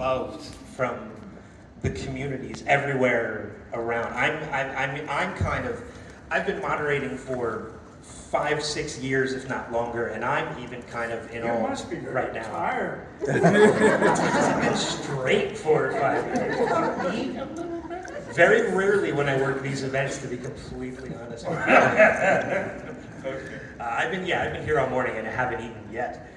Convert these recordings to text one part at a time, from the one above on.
loved from the communities everywhere around. I've been moderating for 5-6 years, if not longer, and I'm even kind of in awe must be very right now. tired. It hasn't been straight 4 or 5 years. Eat a little bit. Very rarely when I work these events, to be completely honest. I've been here all morning and I haven't eaten yet.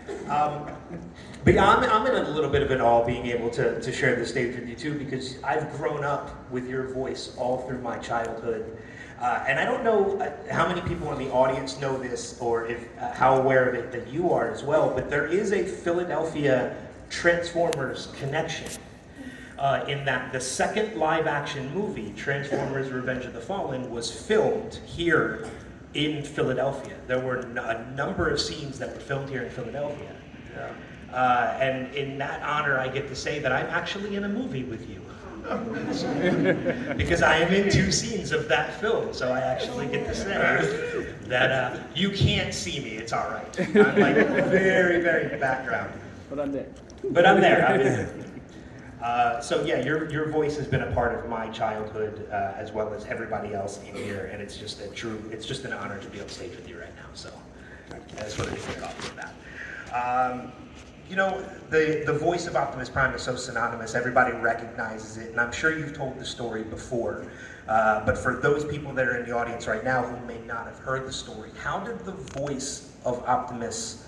But yeah, I'm in a little bit of an awe being able to share the stage with you too, because I've grown up with your voice all through my childhood. And I don't know how many people in the audience know this, or if how aware of it that you are as well, but there is a Philadelphia Transformers connection. In that the second live action movie, Transformers Revenge of the Fallen, was filmed here in Philadelphia. There were a number of scenes that were filmed here in Philadelphia. Yeah. And in that honor, I get to say that I'm actually in a movie with you. Because I am in 2 scenes of that film, so I actually get to say that you can't see me, it's all right. I'm like very, very background. But I'm there. But I'm there. I'm in there. So yeah, your voice has been a part of my childhood as well as everybody else in here, and it's just an honor to be on stage with you right now. So I just wanted to kick off with that. You know, the voice of Optimus Prime is so synonymous, everybody recognizes it, and I'm sure you've told the story before, but for those people that are in the audience right now who may not have heard the story, how did the voice of Optimus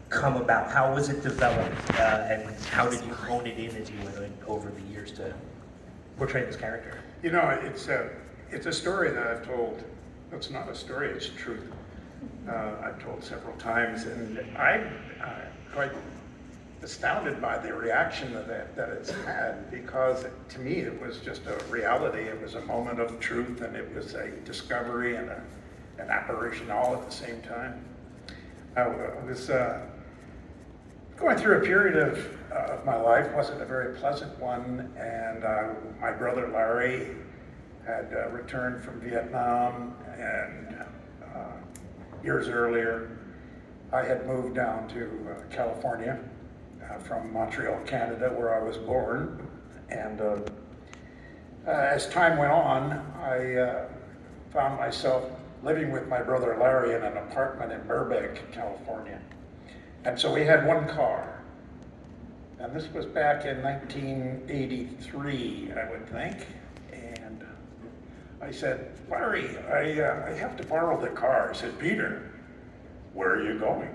come about? How was it developed, and how did you hone it in as you went over the years to portray this character? You know, it's a story that I've told. It's not a story, it's truth. I've told several times, and I'm quite astounded by the reaction that it's had, because to me it was just a reality. It was a moment of truth, and it was a discovery and an apparition all at the same time. I was going through a period of my life, wasn't a very pleasant one, and my brother Larry had returned from Vietnam, and years earlier I had moved down to California from Montreal, Canada, where I was born, and as time went on, I found myself living with my brother Larry in an apartment in Burbank, California. And so we had one car. And this was back in 1983, I would think. And I said, Larry, I have to borrow the car. He said, Peter, where are you going?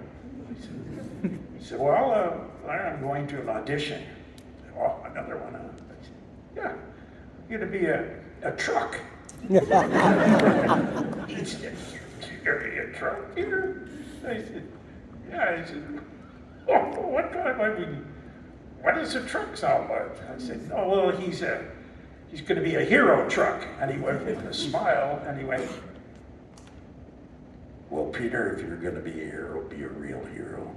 He said, well, Larry, I'm going to an audition. I said, oh, another one. I said, yeah, you're going to be a truck. He said, you're going to be a truck, Peter? I said, yeah. He said, oh, what does a truck sound like? I said, oh, well, he's going to be a hero truck. And he went with a smile, and he went, well, Peter, if you're going to be a hero, be a real hero.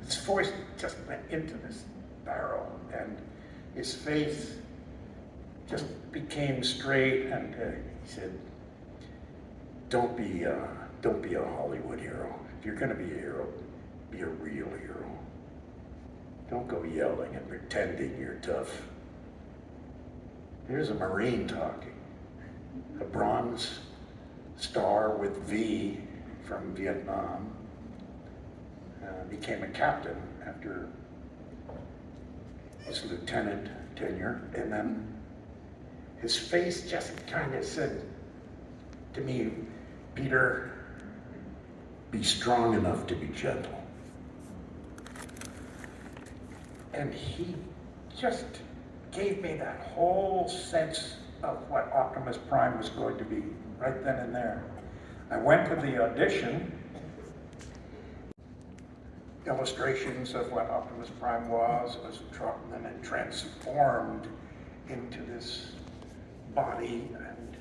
His voice just went into this barrel, and his face just became straight, and he said, don't be a Hollywood hero. If you're going to be a hero, be a real hero. Don't go yelling and pretending you're tough. Here's a Marine talking, a Bronze Star with V from Vietnam. Became a captain after his lieutenant tenure, and then his face just kind of said to me, Peter, be strong enough to be gentle. And he just gave me that whole sense of what Optimus Prime was going to be right then and there. I went to the audition, illustrations of what Optimus Prime was and then transformed into this body, and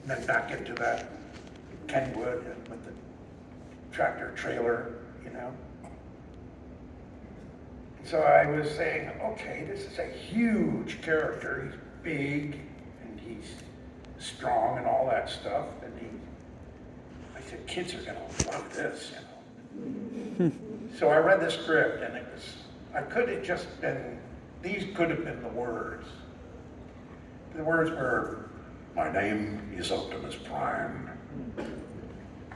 then back into that Kenwood and with the tractor trailer, you know. So I was saying, okay, this is a huge character. He's big and he's strong and all that stuff. And I said, kids are gonna love this, you know. So I read the script, and it was I could have just been, these could have been the words. The words were, my name is Optimus Prime,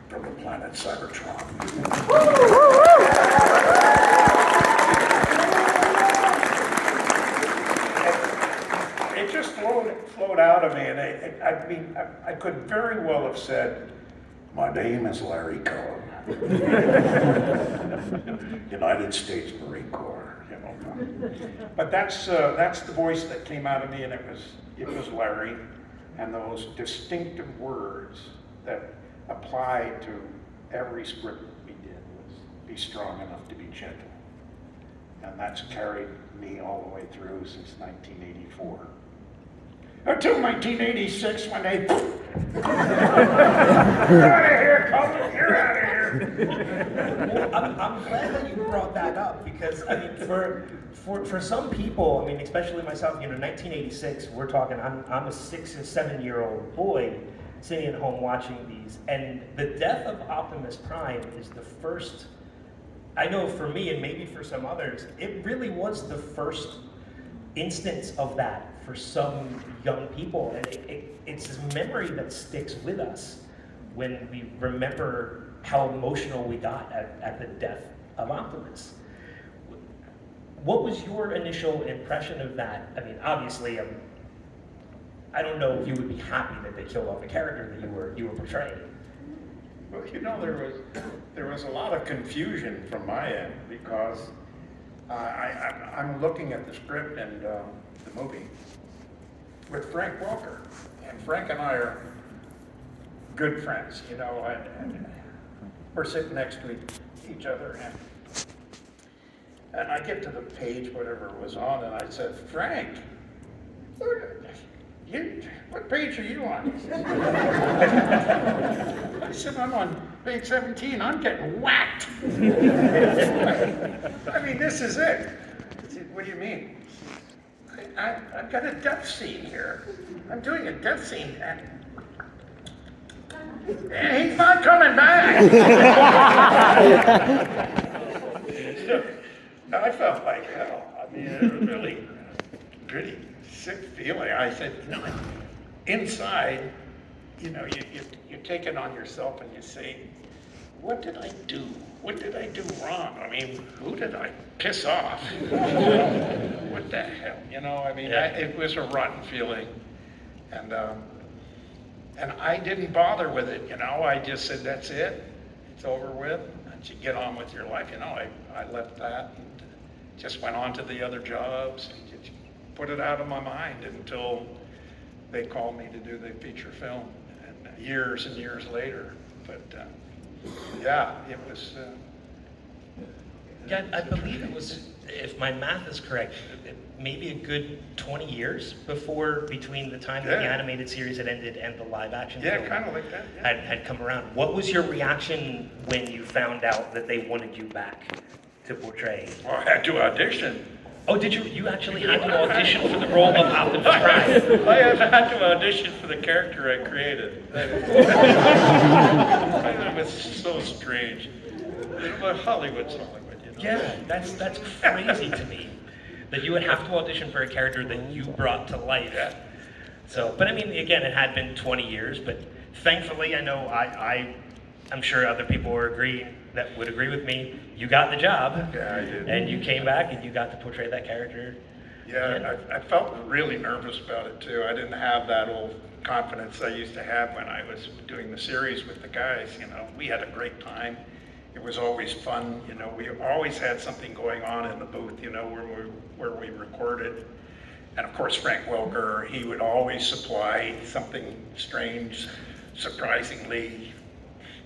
from the planet Cybertron. It just flowed out of me, and I could very well have said, my name is Larry Cullen, United States Marine Corps, you know. But that's the voice that came out of me, and it was Larry, and those distinctive words that apply to every script we did was be strong enough to be gentle. And that's carried me all the way through since 1984. Until 1986 when they, you're out of here, Cullen, you're out of here. Well, I'm glad that you brought that up because I mean, for some people, I mean, especially myself, you know, 1986, we're talking. I'm a 6 or 7 year old boy sitting at home watching these, and the death of Optimus Prime is the first. I know for me, and maybe for some others, it really was the first instance of that for some young people, and it's this memory that sticks with us when we remember how emotional we got at the death of Optimus. What was your initial impression of that? I mean, obviously, I don't know if you would be happy that they killed off a character that you were portraying. Well, you know, there was a lot of confusion from my end because I'm looking at the script and the movie with Frank Welker, and Frank and I are good friends, you know, and we're sitting next to each other, and I get to the page, whatever it was on, and I said, Frank, what page are you on? I said, I'm on page 17, I'm getting whacked. I mean, this is it. I said, what do you mean? I've got a death scene here. I'm doing a death scene, and he's not coming back. So, I felt like hell. I mean, it was really pretty sick feeling. I said, you know, inside, you know, you take it on yourself and you say, what did I do? What did I do wrong? I mean, who did I piss off? What the hell? You know, I mean, it was a rotten feeling. And I didn't bother with it, you know. I just said, that's it. It's over with. And you get on with your life. You know, I left that and just went on to the other jobs. And just put it out of my mind until they called me to do the feature film, and years and years later. But yeah, it was. Yeah, I believe it was, if my math is correct, maybe a good 20 years between the time that the animated series had ended and the live action film kind of like that. Yeah. had come around. What was your reaction when you found out that they wanted you back to portray? Well, I had to audition. Oh, did you? You actually had to audition for the role of Optimus Prime? I have had to audition for the character I created. It was so strange. But Hollywood's Hollywood, you know. Yeah, that's crazy to me. That you would have to audition for a character that you brought to life. Yeah. So, but I mean, again, it had been 20 years, but thankfully, I know I'm sure other people would agree with me. You got the job. Yeah, I did. And you came back and you got to portray that character. Yeah, I felt really nervous about it too. I didn't have that old confidence I used to have when I was doing the series with the guys. You know, we had a great time. It was always fun. You know, we always had something going on in the booth, you know, where we recorded. And of course, Frank Welker, he would always supply something strange, surprisingly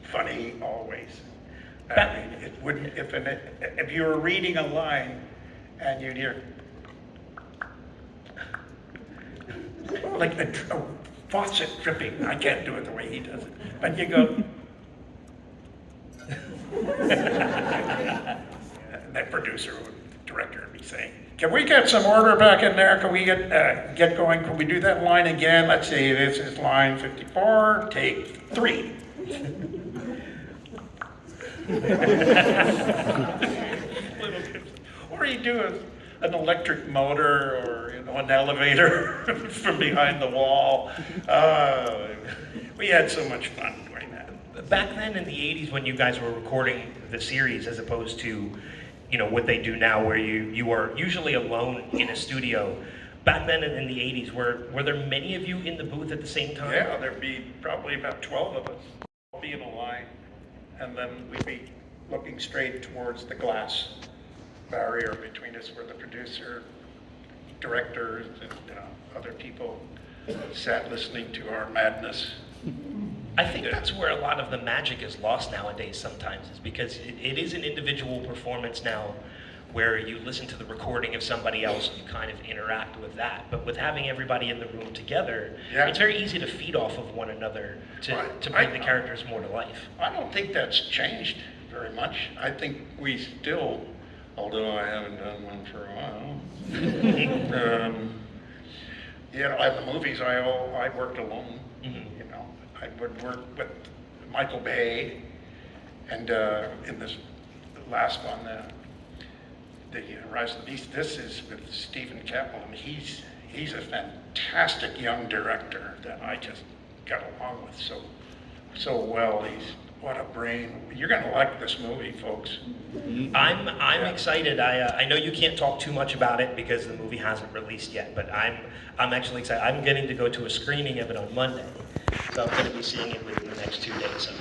funny, always. I mean, it wouldn't, if you were reading a line and you'd hear, like a faucet dripping, I can't do it the way he does it, but you go, that producer, director would be saying, can we get some order back in there? Can we get going? Can we do that line again? Let's see, this is line 54, take 3. Or where you do an electric motor or an elevator from behind the wall. We had so much fun doing that. Back then in the 80s when you guys were recording the series as opposed to, what they do now where you are usually alone in a studio, back then in the 80s, were there many of you in the booth at the same time? Yeah, there'd be probably about 12 of us, all be in a line, and then we'd be looking straight towards the glass barrier between us where the producer, directors, and other people sat listening to our madness. I think that's where a lot of the magic is lost nowadays sometimes, is because it is an individual performance now where you listen to the recording of somebody else and you kind of interact with that. But with having everybody in the room together, it's very easy to feed off of one another to bring the characters more to life. I don't think that's changed very much. I think we still, although I haven't done one for a while, in the movies I worked alone. I would work with Michael Bay, and in this last one, the Rise of the Beast. This is with Stephen Keppel, and he's a fantastic young director that I just got along with so well. What a brain! You're gonna like this movie, folks. I'm excited. I know you can't talk too much about it because the movie hasn't released yet, but I'm actually excited. I'm getting to go to a screening of it on Monday, so I'm going to be seeing it within the next 2 days. So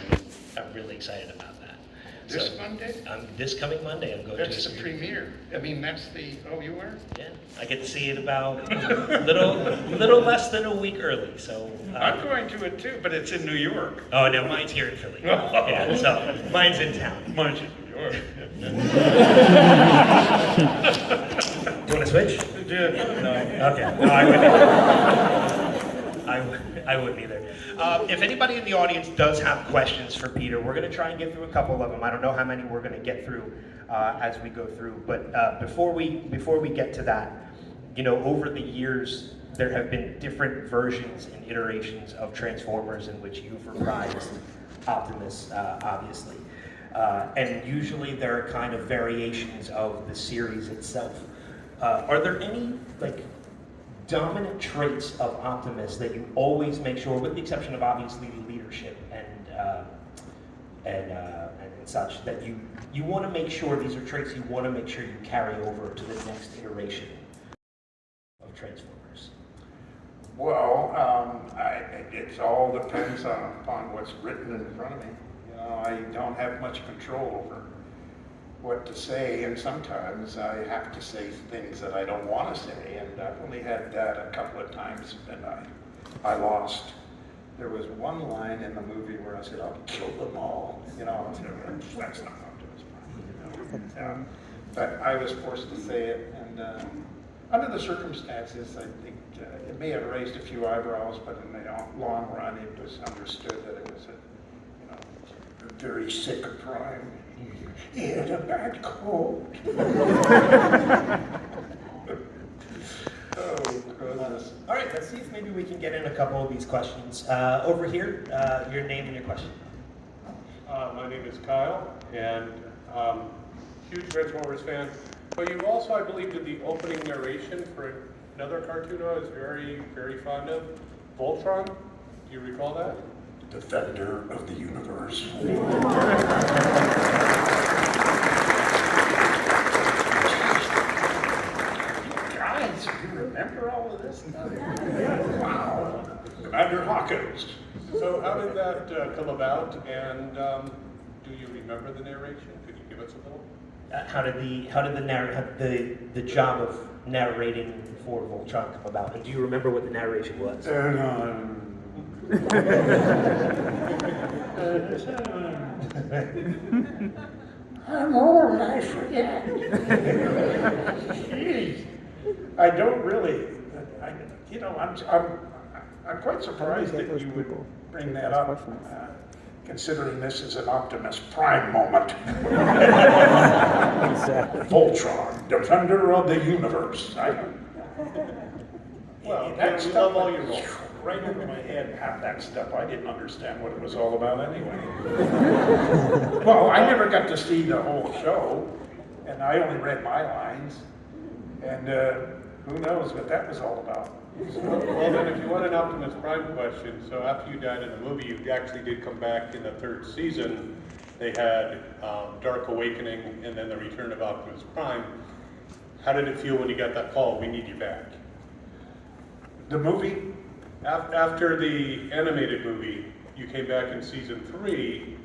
I'm really excited about that. This Monday? This coming Monday, I'm going to. That's the premiere. I mean, that's the. Oh, you were? Yeah, I get to see it about a little less than a week early. So I'm going to it too, but it's in New York. Oh no, mine's here in Philly. Yeah, so mine's in town. Mine's in New York. Do you want to switch? No. Okay. No, I wouldn't either. If anybody in the audience does have questions for Peter, we're going to try and get through a couple of them. I don't know how many we're going to get through as we go through, but before we get to that, over the years there have been different versions and iterations of Transformers in which you've reprised Optimus, obviously, and usually there are kind of variations of the series itself. Are there any dominant traits of Optimus that you always make sure, with the exception of obviously leadership and such, that you want to make sure these are traits you want to make sure you carry over to the next iteration of Transformers? Well, it all depends upon what's written in front of me. I don't have much control over what to say, and sometimes I have to say things that I don't want to say, and I've only had that a couple of times, and I lost. There was one line in the movie where I said, "I'll kill them all," that's not Optimus Prime, but I was forced to say it, and under the circumstances, I think it may have raised a few eyebrows, but in the long run, it was understood that it was a very sick Prime. He had a bad cold. Oh, goodness. All right, let's see if maybe we can get in a couple of these questions. Over here, your name and your question. My name is Kyle, and huge Transformers fan. But you also, I believe, did the opening narration for another cartoon I was very, very fond of, Voltron. Do you recall that? Defender of the universe. Guys, you remember all of this stuff? Wow. Commander Hawkins. So how did that come about, and do you remember the narration? Could you give us a little? How did the job of narrating for Voltron come about? And do you remember what the narration was? I'm old, I forget. Jeez. I don't really, I'm quite surprised that you would bring that up, considering this is an Optimus Prime moment. Voltron, defender of the universe. Well, that stuff, love all your roles. Right over my head, half that stuff, I didn't understand what it was all about anyway. Well, I never got to see the whole show, and I only read my lines, and who knows what that was all about. Well, then, if you want an Optimus Prime question, so after you died in the movie, you actually did come back in the third season. They had Dark Awakening and then the Return of Optimus Prime. How did it feel when you got that call, we need you back? The movie, After the animated movie, you came back in season 3.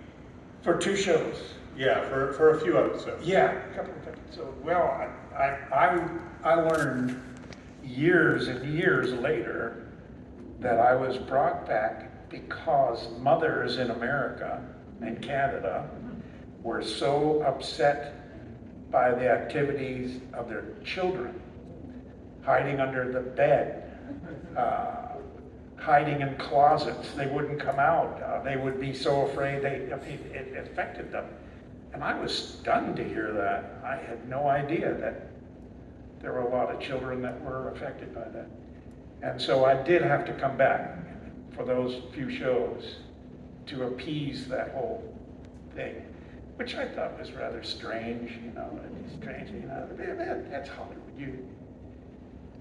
for 2 shows. Yeah, for a few episodes. Yeah, a couple of episodes. Well, I learned years and years later that I was brought back because mothers in America and Canada were so upset by the activities of their children, hiding under the bed, hiding in closets. They wouldn't come out. They would be so afraid it affected them. And I was stunned to hear that. I had no idea that there were a lot of children that were affected by that. And so I did have to come back for those few shows to appease that whole thing, which I thought was rather strange, that's Hollywood.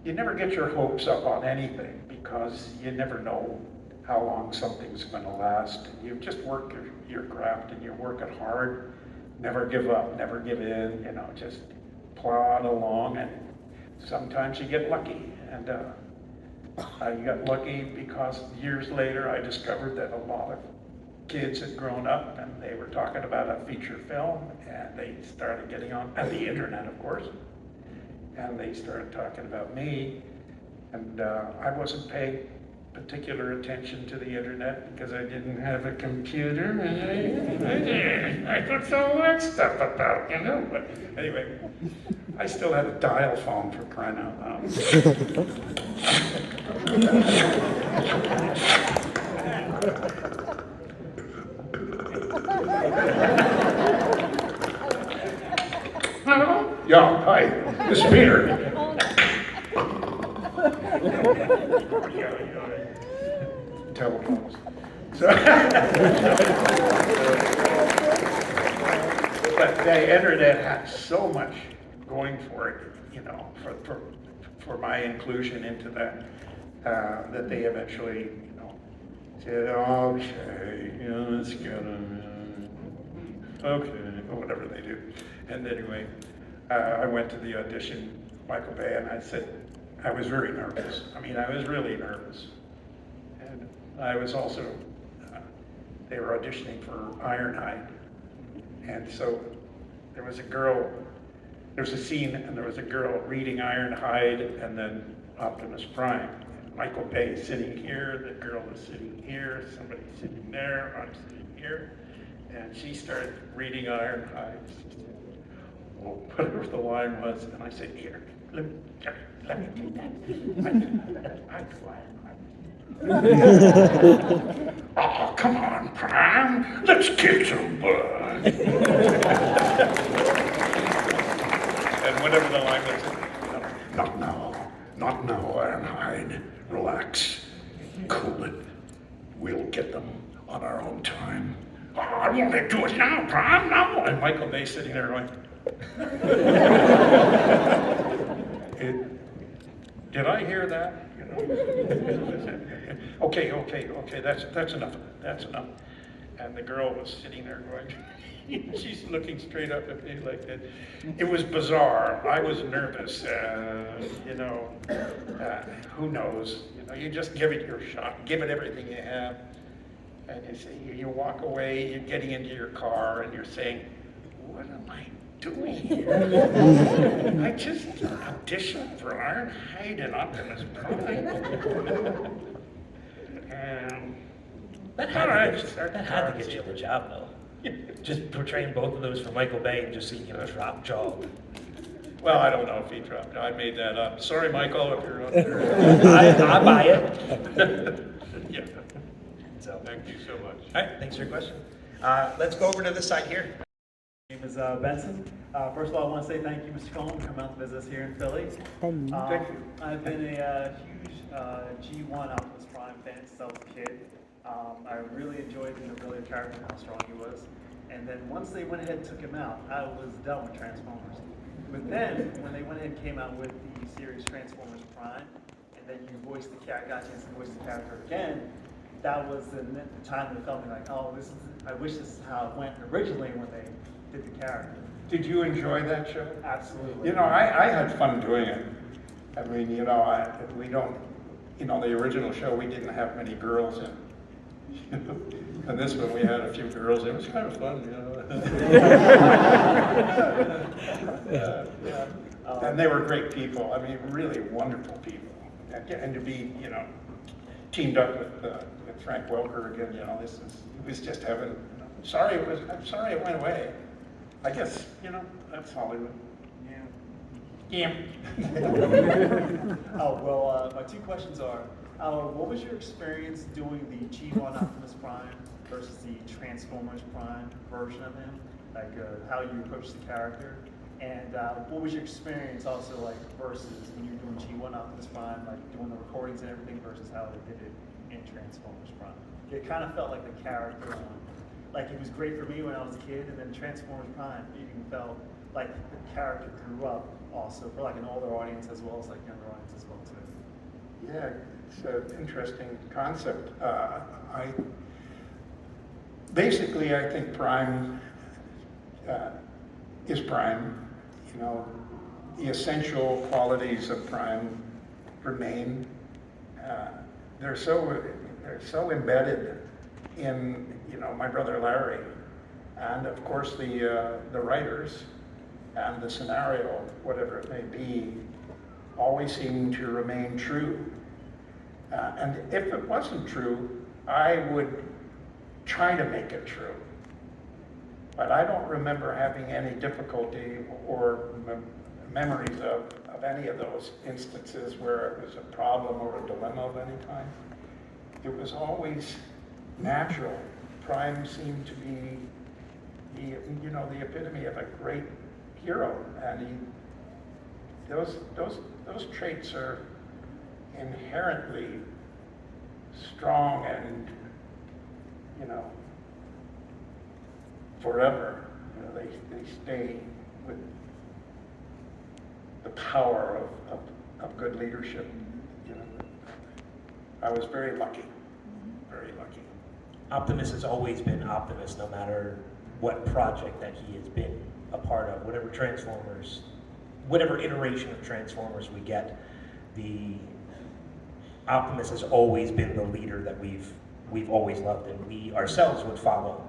You never get your hopes up on anything because you never know how long something's gonna last. You just work your craft and you work it hard. Never give up, never give in, just plod along, and sometimes you get lucky. And I got lucky because years later I discovered that a lot of kids had grown up and they were talking about a feature film, and they started getting on the internet, of course, and they started talking about me, and I wasn't paying particular attention to the internet because I didn't have a computer, and I thought all that stuff about, but anyway, I still had a dial phone, for crying out loud. Hello? Yeah, hi, this is Peter. Telephones. So, but the internet had so much going for it, for my inclusion into that, that they eventually, said, okay, let's get him, okay, or whatever they do. And anyway, I went to the audition, Michael Bay, and I said, I was very nervous. I was really nervous. And I was also, they were auditioning for Ironhide. And so there was a scene, and there was a girl reading Ironhide and then Optimus Prime. And Michael Bay sitting here, the girl is sitting here, somebody sitting there, I'm sitting here. And she started reading Ironhide. She said, well, whatever the line was, and I said, here, let me do that. I do Ironhide. Oh, come on, Prime, let's kick some butt. And whatever the line was, not now, Ironhide. Relax, Cullen. We'll get them on our own time. Oh, I won't do it now, Prime, no. And Michael Bay sitting there going, did I hear that? Okay, that's enough of that, that's enough. And the girl was sitting there going, she's looking straight up at me like that. It was bizarre. I was nervous, who knows? You just give it your shot, give it everything you have. And you walk away, you're getting into your car and you're saying, what am I doing here? I just auditioned for Ironhide and Optimus Prime. And That had to get you the job, though. Just portraying both of those for Michael Bay and just seeing him drop jaw. well, I don't know if he dropped. I made that up. Sorry, Michael, if you're out there. I buy it. Yeah. So, Thank you so much. all right, thanks for your question. Let's go over to this side here. My name is Benson. First of all, I want to say thank you, Mr. Cullen, for coming out to visit us here in Philly. Thank you. I've been a huge G1 Optimus Prime fan since I was a kid. I really enjoyed him, really attracted how strong he was. And then once they went ahead and took him out, I was done with Transformers. But then, when they went ahead and came out with the series Transformers Prime, and then you voiced the character, got a chance to voice the character again, that was the time that felt like, oh, this is, I wish this is how it went originally when they did the character. Did you enjoy that show? Absolutely. You know, I had fun doing it. I mean, you know, we don't, you know, the original show, we didn't have many girls in. And this one, we had a few girls. It was kind of fun, you know. And they were great people. I mean, really wonderful people. And to be, you know, teamed up with Frank Welker again, you know, it was just heaven. I'm sorry it went away. I guess, you know, that's Hollywood. Yeah. Oh, well, my two questions are, what was your experience doing the G1 Optimus Prime versus the Transformers Prime version of him? Like, how you approached the character? And what was your experience also like versus when you were doing G1 Optimus Prime, like doing the recordings and everything versus how they did it in Transformers Prime? It kind of felt like the character, like it was great for me when I was a kid, and then Transformers Prime even felt like the character grew up also for like an older audience as well as like younger audience as well too. Yeah, it's an interesting concept. Basically, I think Prime is Prime. You know, the essential qualities of Prime remain. They're so embedded in, you know, my brother Larry, and of course the writers and the scenario, whatever it may be, always seem to remain true. And if it wasn't true, I would try to make it true. But I don't remember having any difficulty or memories of any of those instances where it was a problem or a dilemma of any kind. It was always natural. Prime seemed to be you know, the epitome of a great hero, and those traits are inherently strong and, you know, forever. You know, they stay with the power of good leadership. You know, I was very lucky, very lucky. Optimus has always been Optimus, no matter what project that he has been a part of, whatever Transformers, whatever iteration of Transformers we get, the Optimus has always been the leader that we've always loved, and we ourselves would follow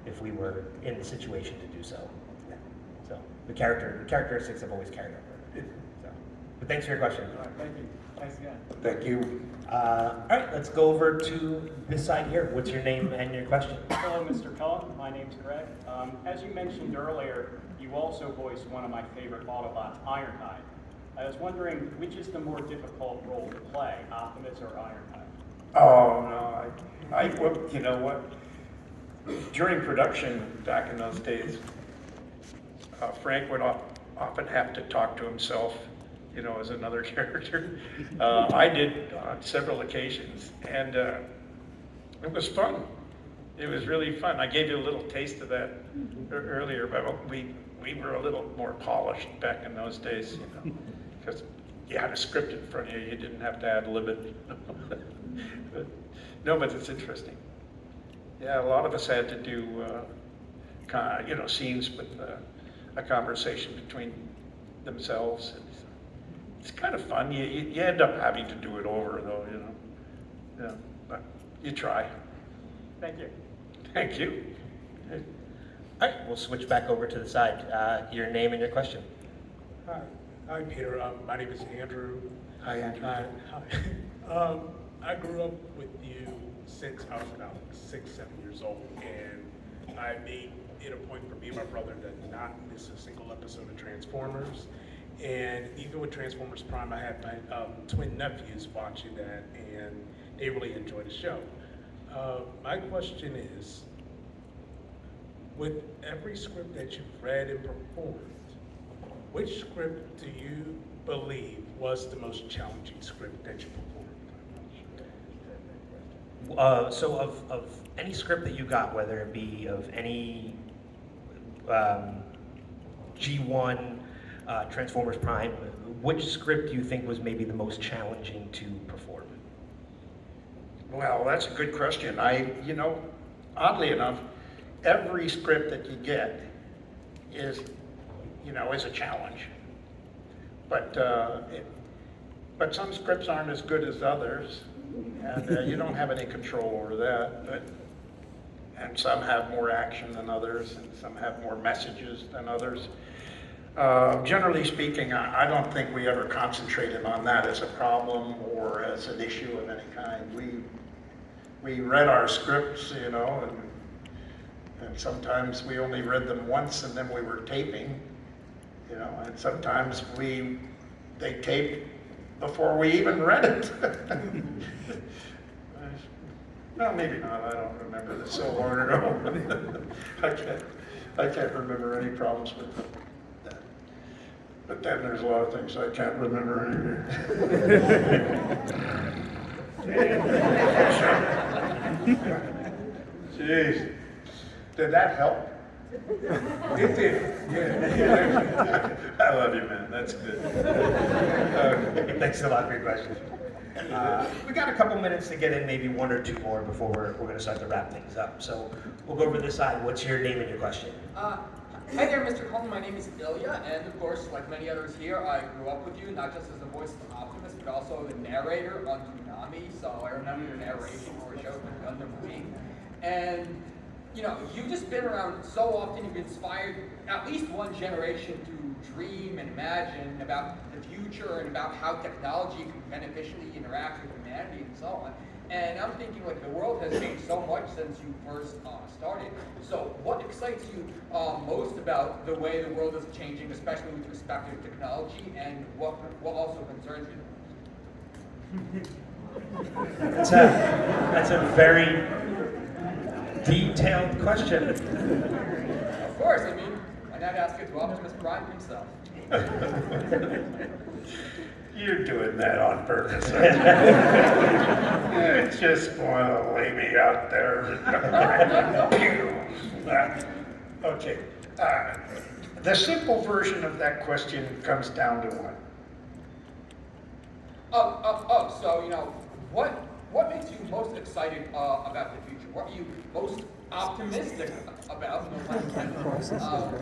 if we were in the situation to do so. So the characteristics have always carried over. So, but thanks for your question. All right, thank you. Thanks again. Thank you. All right, let's go over to this side here. What's your name and your question? Hello, Mr. Cullen. My name's Greg. As you mentioned earlier, you also voiced one of my favorite Autobots, Ironhide. I was wondering, which is the more difficult role to play, Optimus or Ironhide? Oh, no, well, you know what? During production, back in those days, Frank would often have to talk to himself, you know, as another character. I did on several occasions, and it was fun. It was really fun. I gave you a little taste of that earlier, but we were a little more polished back in those days, you know, because you had a script in front of you. You didn't have to ad-lib it. No, but it's interesting. Yeah, a lot of us had to do, you know, scenes with a conversation between themselves. And it's kind of fun. You end up having to do it over, though, you know. Yeah, but you try. Thank you. Thank you. All right, we'll switch back over to the side. Your name and your question. Hi, Peter. My name is Andrew. Hi, Andrew. Hi. I grew up with you since I was about 6, 7 years old, and I made it a point for me and my brother to not miss a single episode of Transformers. And even with Transformers Prime, I had my twin nephews watching that, and they really enjoyed the show. My question is, with every script that you've read and performed, which script do you believe was the most challenging script that you performed? So of any script that you got, whether it be of any G1 Transformers Prime. Which script do you think was maybe the most challenging to perform? Well, that's a good question. Oddly enough, every script that you get is a challenge. But some scripts aren't as good as others, and you don't have any control over that. And some have more action than others, and some have more messages than others. Generally speaking, I don't think we ever concentrated on that as a problem or as an issue of any kind. We read our scripts, and sometimes we only read them once and then we were taping, and sometimes they taped before we even read it. No, maybe not. I don't remember this so long ago. I can't remember any problems with that. But then there's a lot of things I can't remember Jeez, did that help? It did. Yeah. I love you, man. That's good. Thanks a lot for your questions. We got a couple minutes to get in, maybe one or two more before we're going to start to wrap things up. So we'll go over to this side. What's your name and your question? Hi there, Mr. Cullen. My name is Ilya, and of course, like many others here, I grew up with you, not just as the voice of Optimus, but also the narrator on Toonami. So I remember your narration for shows like Gundam Wing. And, you've just been around so often, you've inspired at least one generation to dream and imagine about the future and about how technology can beneficially interact with humanity and so on. And I'm thinking, the world has changed so much since you first started. So what excites you most about the way the world is changing, especially with respect to technology, and what also concerns you? That's a very detailed question. Of course, why not ask it to Optimus Prime himself? You're doing that on purpose. You just want to lay me out there. Okay. The simple version of that question comes down to what? So, what makes you most excited about the future? What are you most optimistic about,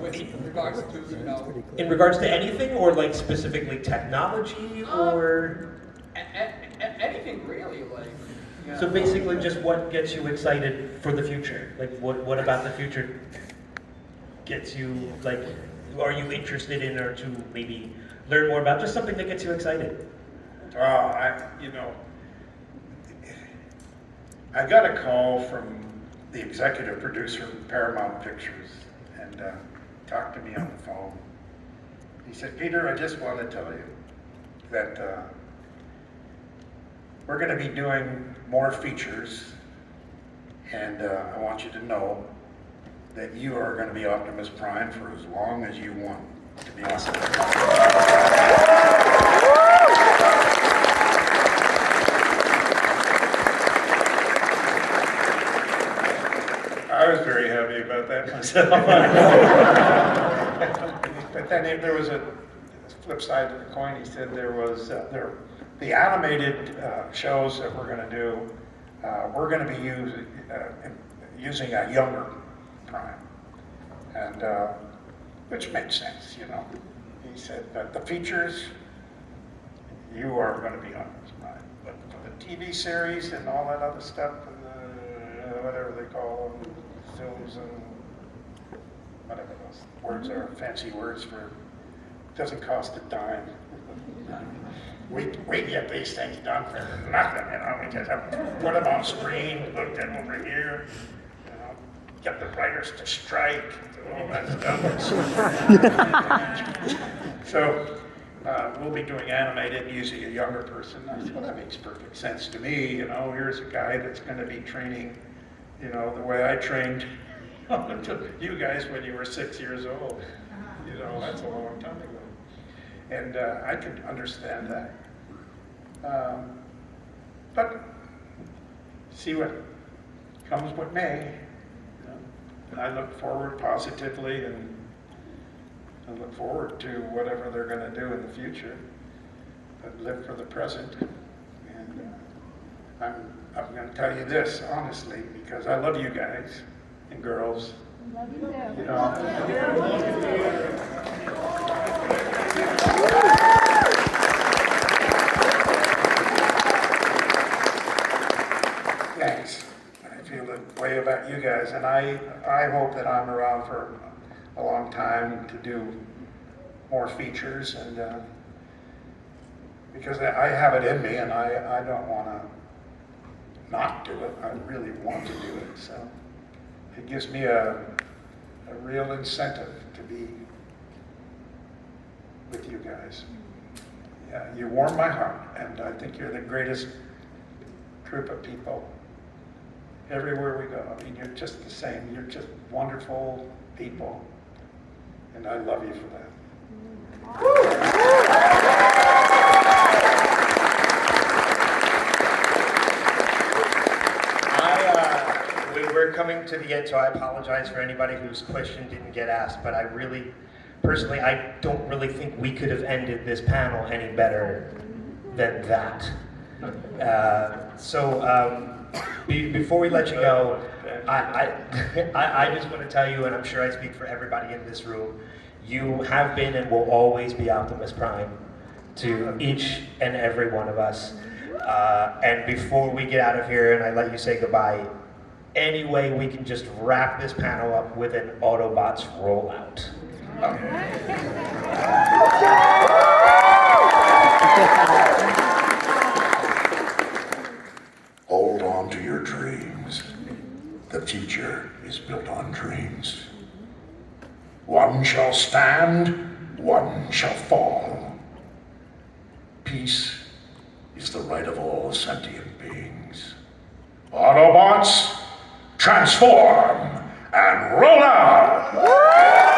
with regards to, In regards to anything, or specifically technology, or? Anything really, So basically just what gets you excited for the future? What about the future gets you, are you interested in, or to maybe learn more about? Just something that gets you excited. I got a call from the executive producer of Paramount Pictures, and talked to me on the phone. He said, "Peter, I just want to tell you that we're going to be doing more features, and I want you to know that you are going to be Optimus Prime for as long as you want to be awesome." I was very happy about that myself. But then there was a flip side to the coin. He said there was the animated shows that we're going to do. We're going to be using a younger Prime, and which makes sense, He said, but the features, you are going to be on this Prime. But for the TV series and all that other stuff, whatever they call them, films and whatever those words are, fancy words for, doesn't cost a dime. We get these things done for nothing, we just have to put them on screen, look them over here, get the writers to strike, all that stuff. So we'll be doing animated using a younger person. I said, well, that makes perfect sense to me. Here's a guy that's going to be training, the way I trained you guys when you were 6 years old. That's a long time ago. And I could understand that. But see what comes what may. And I look forward positively, and I look forward to whatever they're going to do in the future, but live for the present. And I'm going to tell you this honestly, because I love you guys and girls. Love you too. You know, thanks. I feel the way about you guys, and I hope that I'm around for a long time to do more features, and because I have it in me, and I don't want to not do it. I really want to do it, so it gives me a real incentive to be with you guys. Yeah, you warm my heart, and I think you're the greatest group of people everywhere we go. I mean, you're just the same. You're just wonderful people, and I love you for that. We're coming to the end, so I apologize for anybody whose question didn't get asked, but I really, personally, I don't really think we could have ended this panel any better than that. Before we let you go, I just want to tell you, and I'm sure I speak for everybody in this room, you have been and will always be Optimus Prime to each and every one of us. And before we get out of here and I let you say goodbye, any way we can just wrap this panel up with an Autobots rollout. Hold on to your dreams. The future is built on dreams. One shall stand, one shall fall. Peace is the right of all sentient beings. Autobots, transform and roll out!